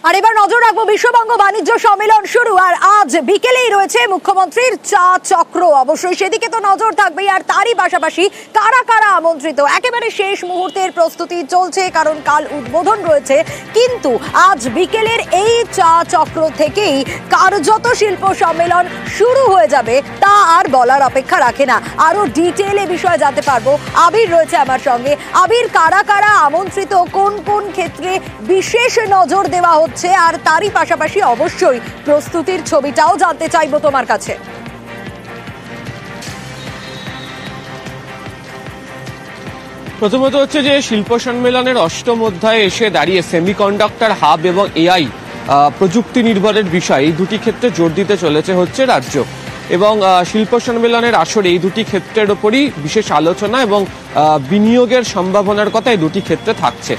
আর এবার নজর রাখবো বিশ্ববঙ্গ বাণিজ্য সম্মেলন শুরু, আর আজ বিকেলেই রয়েছে মুখ্যমন্ত্রীর চা চক্র। অবশ্যই সেদিকে তো নজর থাকবেই, আর তারই পাশাপাশি কারা কারা আমন্ত্রিত একেবারে শেষ মুহূর্তের প্রস্তুতি চলছে, কারণ কাল উদ্বোধন রয়েছে। কিন্তু আজ বিকেলের এই চা চক্র থেকেই কার্যত শিল্প সম্মেলন শুরু হয়ে যাবে তা আর বলার অপেক্ষা রাখে না। আরো ডিটেইলে বিষয়ে জানতে পারবো। আবির রয়েছে আমার সঙ্গে। আবির, কারা কারা আমন্ত্রিত, কোন কোন ক্ষেত্রে বিশেষ নজর দেওয়া হচ্ছে, আর তারই পাশাপাশি অবশ্যই প্রস্তুতির ছবিটাও জানতে চাইবো তোমার কাছে। প্রথমত হচ্ছে যে শিল্প সম্মেলনের অষ্টম অধ্যায়ে এসে দাঁড়িয়ে সেমিকন্ডাক্টর হাব এবং এআই প্রযুক্তি নির্ভরের বিষয়, এই দুটি ক্ষেত্রে জোর দিতে চলেছে হচ্ছে রাজ্য। এবং শিল্প সম্মেলনের আসরে এই দুটি ক্ষেত্রের ওপরই বিশেষ আলোচনা এবং বিনিয়োগের সম্ভাবনার কথা এই দুটি ক্ষেত্রে থাকছে।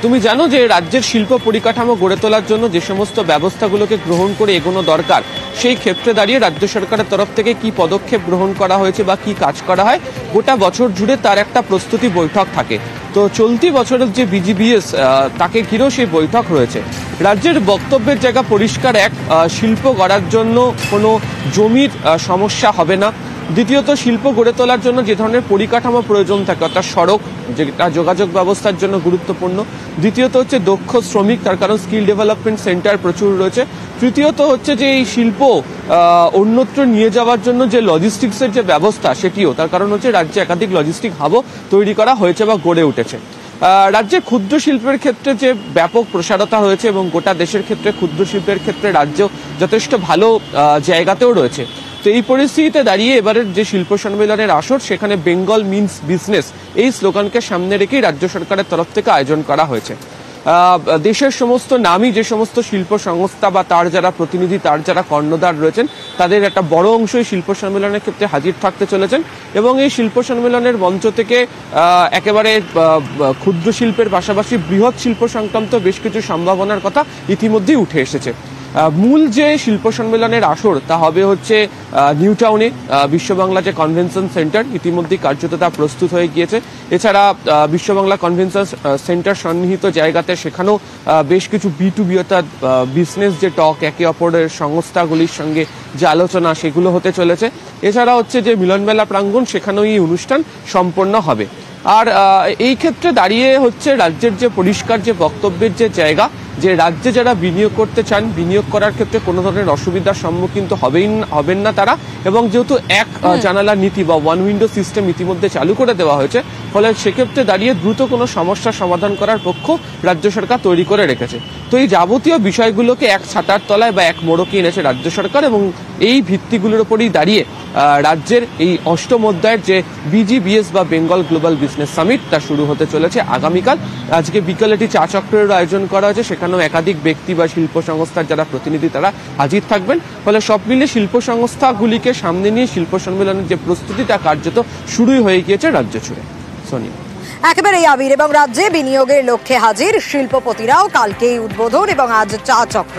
তুমি জানো যে রাজ্যের শিল্প পরিকাঠামো গড়ে তোলার জন্য যে সমস্ত ব্যবস্থাগুলোকে গ্রহণ করে এগোনো দরকার, সেই ক্ষেত্রে দাঁড়িয়ে রাজ্য সরকারের তরফ থেকে কি পদক্ষেপ গ্রহণ করা হয়েছে বা কি কাজ করা হয়, গোটা বছর জুড়ে তার একটা প্রস্তুতি বৈঠক থাকে। তো চলতি বছরের যে বিজিবিএস তাকে ঘিরেও সেই বৈঠক রয়েছে। রাজ্যের বক্তব্যের জায়গা পরিষ্কার এক, শিল্প গড়ার জন্য কোনো জমির সমস্যা হবে না। দ্বিতীয়ত, শিল্প গড়ে তোলার জন্য যে ধরনের পরিকাঠামো প্রয়োজন থাকে, অর্থাৎ সড়ক যেটা যোগাযোগ ব্যবস্থার জন্য গুরুত্বপূর্ণ। দ্বিতীয়ত হচ্ছে দক্ষ শ্রমিক, তার কারণ স্কিল ডেভেলপমেন্ট সেন্টার প্রচুর রয়েছে। তৃতীয়ত হচ্ছে যে এই শিল্প অন্যত্র নিয়ে যাওয়ার জন্য যে লজিস্টিক্সের যে ব্যবস্থা, সেটিও, তার কারণ হচ্ছে রাজ্যে একাধিক লজিস্টিক হাবও তৈরি করা হয়েছে বা গড়ে উঠেছে। রাজ্যে ক্ষুদ্র শিল্পের ক্ষেত্রে যে ব্যাপক প্রসারতা হয়েছে এবং গোটা দেশের ক্ষেত্রে ক্ষুদ্র শিল্পের ক্ষেত্রে রাজ্য যথেষ্ট ভালো জায়গাতেও রয়েছে। তো এই পরিস্থিতিতে দাঁড়িয়ে এবারের যে শিল্প সম্মেলনের আসর, সেখানে বেঙ্গল মিনস বিজনেস এই স্লোগানকে সামনে রেখেই রাজ্য সরকারের তরফ থেকে আয়োজন করা হয়েছে। দেশের সমস্ত নামী যে সমস্ত শিল্প সংস্থা বা তার যারা প্রতিনিধি, তার যারা কর্ণধার রয়েছেন, তাদের একটা বড় অংশই শিল্প সম্মেলনের ক্ষেত্রে হাজির থাকতে চলেছেন। এবং এই শিল্প সম্মেলনের মঞ্চ থেকে একেবারে ক্ষুদ্র শিল্পের পাশাপাশি বৃহৎ শিল্প সংক্রান্ত বেশ কিছু সম্ভাবনার কথা ইতিমধ্যেই উঠে এসেছে। মূল যে শিল্প সম্মেলনের আসর তা হবে হচ্ছে নিউ টাউনে বিশ্ববাংলা যে কনভেনশন সেন্টার, ইতিমধ্যেই কার্যত তা প্রস্তুত হয়ে গিয়েছে। এছাড়া বিশ্ববাংলা কনভেনশন সেন্টার সন্নিহিত জায়গাতে সেখানেও বেশ কিছু B2B অর্থাৎ বিজনেস যে টক, একে অপরের সংস্থাগুলির সঙ্গে যে আলোচনা, সেগুলো হতে চলেছে। এছাড়া হচ্ছে যে মিলনমেলা প্রাঙ্গণ, সেখানেও এই অনুষ্ঠান সম্পন্ন হবে। আর এই ক্ষেত্রে দাঁড়িয়ে হচ্ছে রাজ্যের যে পরিষ্কার যে বক্তব্যের যে জায়গা, যে রাজ্যে যারা বিনিয়োগ করতে চান, বিনিয়োগ করার ক্ষেত্রে কোনো ধরনের অসুবিধার সম্মুখীন তো হবেন না তারা। এবং যেহেতু এক জানালা নীতি বা ওয়ান উইন্ডো সিস্টেম ইতিমধ্যে চালু করে দেওয়া হয়েছে, ফলে সেক্ষেত্রে দাঁড়িয়ে দ্রুত কোনো সমস্যার সমাধান করার পক্ষ রাজ্য সরকার তৈরি করে রেখেছে। তো এই যাবতীয় বিষয়গুলোকে এক ছাতার তলায় বা এক মোড়কে এনেছে রাজ্য সরকার, এবং এই ভিত্তিগুলোর উপরেই দাঁড়িয়ে রাজ্যের এই অষ্টম অধ্যায়ের যে বিজিবিএস বা বেঙ্গল গ্লোবাল বিজনেস সামিট তা শুরু হতে চলেছে আগামীকাল। আজকে বিকালে একটি চা চক্রের আয়োজন করা হয়েছে, সেখানেও একাধিক ব্যক্তি বা শিল্প সংস্থার যারা প্রতিনিধি তারা হাজির থাকবেন। ফলে সব মিলিয়ে শিল্প সংস্থাগুলিকে সামনে নিয়ে শিল্প সম্মেলনের যে প্রস্তুতিটা কার্যত শুরুই হয়ে গিয়েছে রাজ্য জুড়ে। সোনিয়া, একেবারেই আবির। এবং রাজ্যে বিনিয়োগের লক্ষ্যে হাজির শিল্পপতিরাও। কালকেই উদ্বোধন এবং আজ চা চক্র।